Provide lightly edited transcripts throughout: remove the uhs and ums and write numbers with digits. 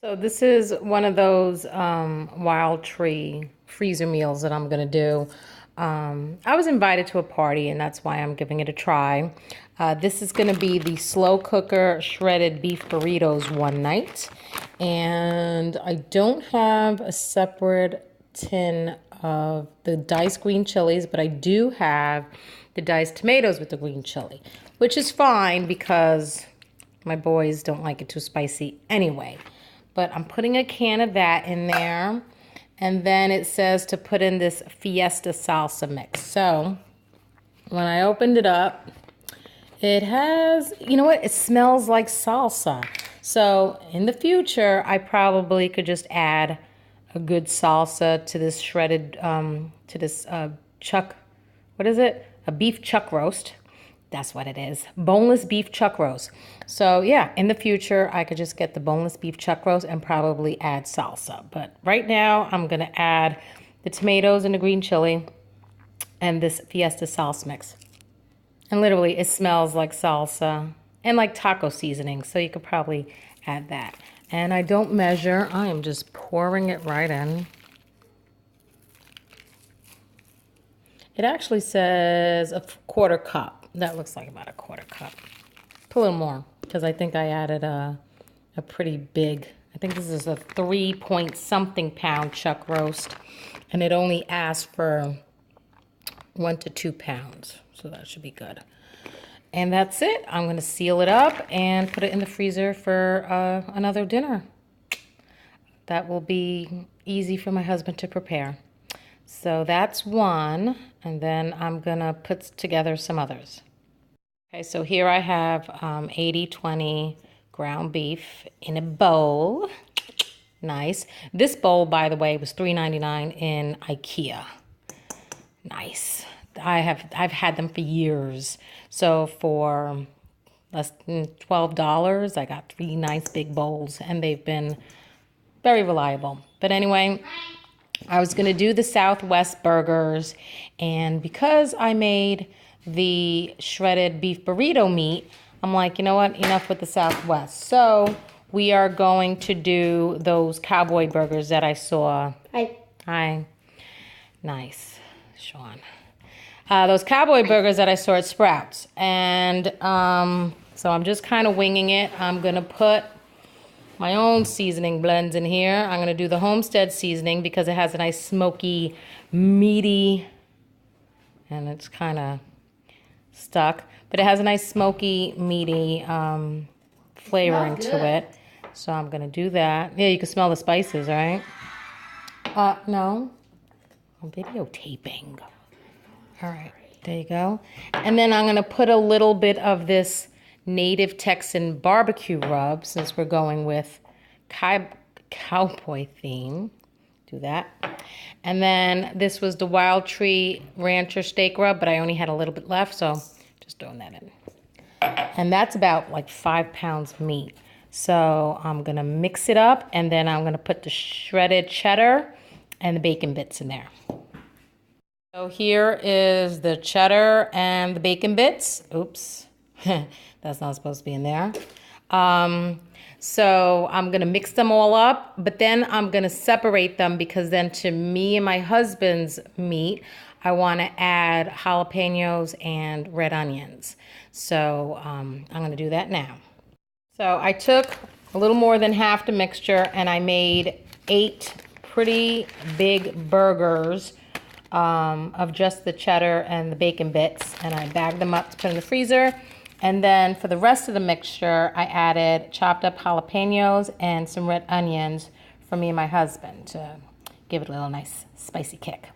So this is one of those wild tree freezer meals that I'm gonna do. I was invited to a party and that's why I'm giving it a try. This is gonna be the slow cooker shredded beef burritos one night. And I don't have a separate tin of the diced green chilies, but I do have the diced tomatoes with the green chili, which is fine because my boys don't like it too spicy anyway. But I'm putting a can of that in there. And then it says to put in this Fiesta salsa mix. So when I opened it up, it has, you know what? It smells like salsa. So in the future, I probably could just add a good salsa to this shredded, to this chuck, what is it? A beef chuck roast. That's what it is. Boneless beef chuck roast. So yeah, in the future, I could just get the boneless beef chuck roast and probably add salsa. But right now, I'm going to add the tomatoes and the green chili and this Fiesta salsa mix. And literally, it smells like salsa and like taco seasoning. So you could probably add that. And I don't measure. I am just pouring it right in. It actually says a quarter cup. That looks like about a quarter cup. Put a little more because I think I added a pretty big, I think this is a 3-point-something pound chuck roast. And it only asked for 1 to 2 pounds. So that should be good. And that's it. I'm going to seal it up and put it in the freezer for another dinner. That will be easy for my husband to prepare. So that's one, and then I'm gonna put together some others. Okay, so here I have 80-20 ground beef in a bowl. Nice. This bowl, by the way, was $3.99 in IKEA. Nice. I've had them for years. So for less than $12, I got 3 nice big bowls, and they've been very reliable. But anyway, I was going to do the Southwest burgers, and because I made the shredded beef burrito meat, I'm like, you know what, enough with the Southwest. So we are going to do those Cowboy burgers that I saw. Hi. Hi. Nice, Sean. Those Cowboy burgers that I saw at Sprouts. And so I'm just kind of winging it. I'm going to put my own seasoning blends in here. I'm going to do the Homestead seasoning because it has a nice smoky, meaty, and it's kind of stuck, but it has a nice smoky, meaty flavoring to it. So I'm going to do that. Yeah, you can smell the spices, right? No. I'm videotaping. All right, there you go. And then I'm going to put a little bit of this native Texan barbecue rub, since we're going with cowboy theme. Do that. And then this was the Wild Tree Rancher steak rub, but I only had a little bit left, so just throwing that in. And that's about like 5 pounds of meat. So I'm going to mix it up, and then I'm going to put the shredded cheddar and the bacon bits in there. So here is the cheddar and the bacon bits. Oops. That's not supposed to be in there. So I'm going to mix them all up, but then I'm going to separate them because then to me and my husband's meat, I want to add jalapenos and red onions. So I'm going to do that now. So I took a little more than half the mixture and I made 8 pretty big burgers of just the cheddar and the bacon bits, and I bagged them up to put in the freezer. And then for the rest of the mixture, I added chopped up jalapenos and some red onions for me and my husband to give it a little nice spicy kick.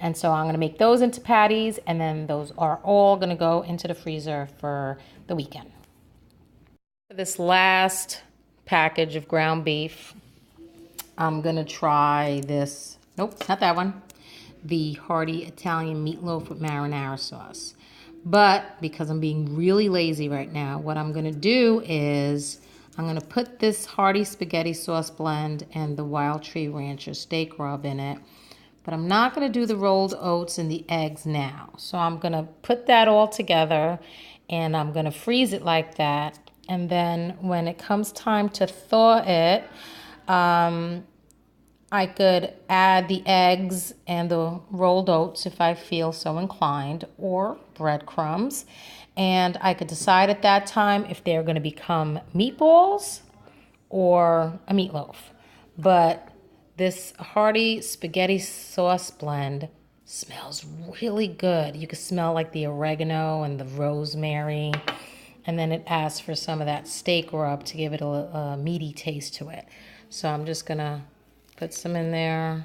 And so I'm going to make those into patties, and then those are all going to go into the freezer for the weekend. For this last package of ground beef, I'm going to try this. Nope, not that one. The hearty Italian meatloaf with marinara sauce. But because I'm being really lazy right now, what I'm going to do is I'm going to put this hearty spaghetti sauce blend and the Wild Tree Rancher steak rub in it. But I'm not going to do the rolled oats and the eggs now. So I'm going to put that all together and I'm going to freeze it like that. And then when it comes time to thaw it, I could add the eggs and the rolled oats if I feel so inclined, or breadcrumbs. And I could decide at that time if they're going to become meatballs or a meatloaf. But this hearty spaghetti sauce blend smells really good. You can smell like the oregano and the rosemary. And then it asks for some of that steak rub to give it a meaty taste to it. So I'm just going to put some in there.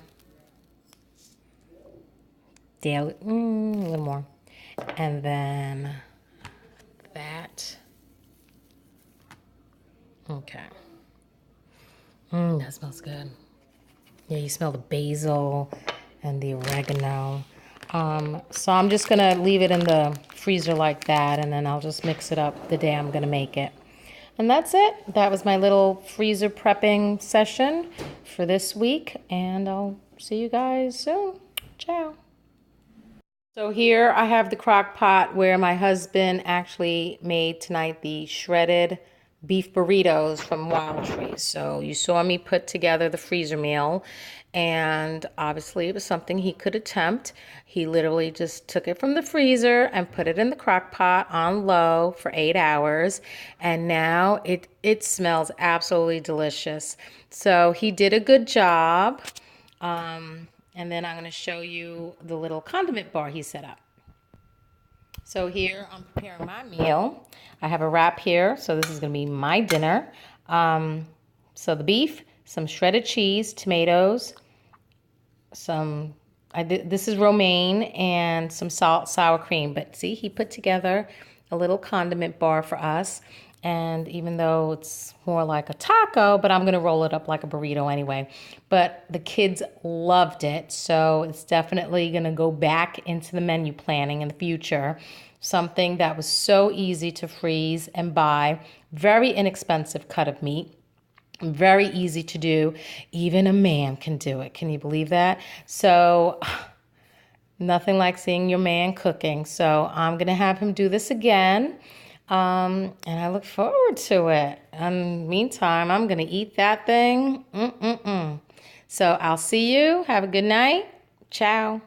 A little more. And then that. Okay. That smells good. Yeah, you smell the basil and the oregano. So I'm just going to leave it in the freezer like that, and then I'll just mix it up the day I'm going to make it. And that's it. That was my little freezer prepping session for this week, and I'll see you guys soon. Ciao. So here I have the crock pot where my husband actually made tonight the shredded beef burritos from Wild Trees. So you saw me put together the freezer meal, and obviously it was something he could attempt. He literally just took it from the freezer and put it in the crock pot on low for 8 hours, and now it smells absolutely delicious. So he did a good job. And then I'm going to show you the little condiment bar he set up. So here I'm preparing my meal. I have a wrap here, so this is going to be my dinner. So the beef, some shredded cheese, tomatoes, this is romaine, and some salt, sour cream. But see, he put together a little condiment bar for us. And even though it's more like a taco, but I'm going to roll it up like a burrito anyway. But the kids loved it, so it's definitely going to go back into the menu planning in the future. Something that was so easy to freeze and buy. Very inexpensive cut of meat. Very easy to do. Even a man can do it. Can you believe that? So nothing like seeing your man cooking. So I'm going to have him do this again. And I look forward to it. And meantime, I'm going to eat that thing. So I'll see you. Have a good night. Ciao.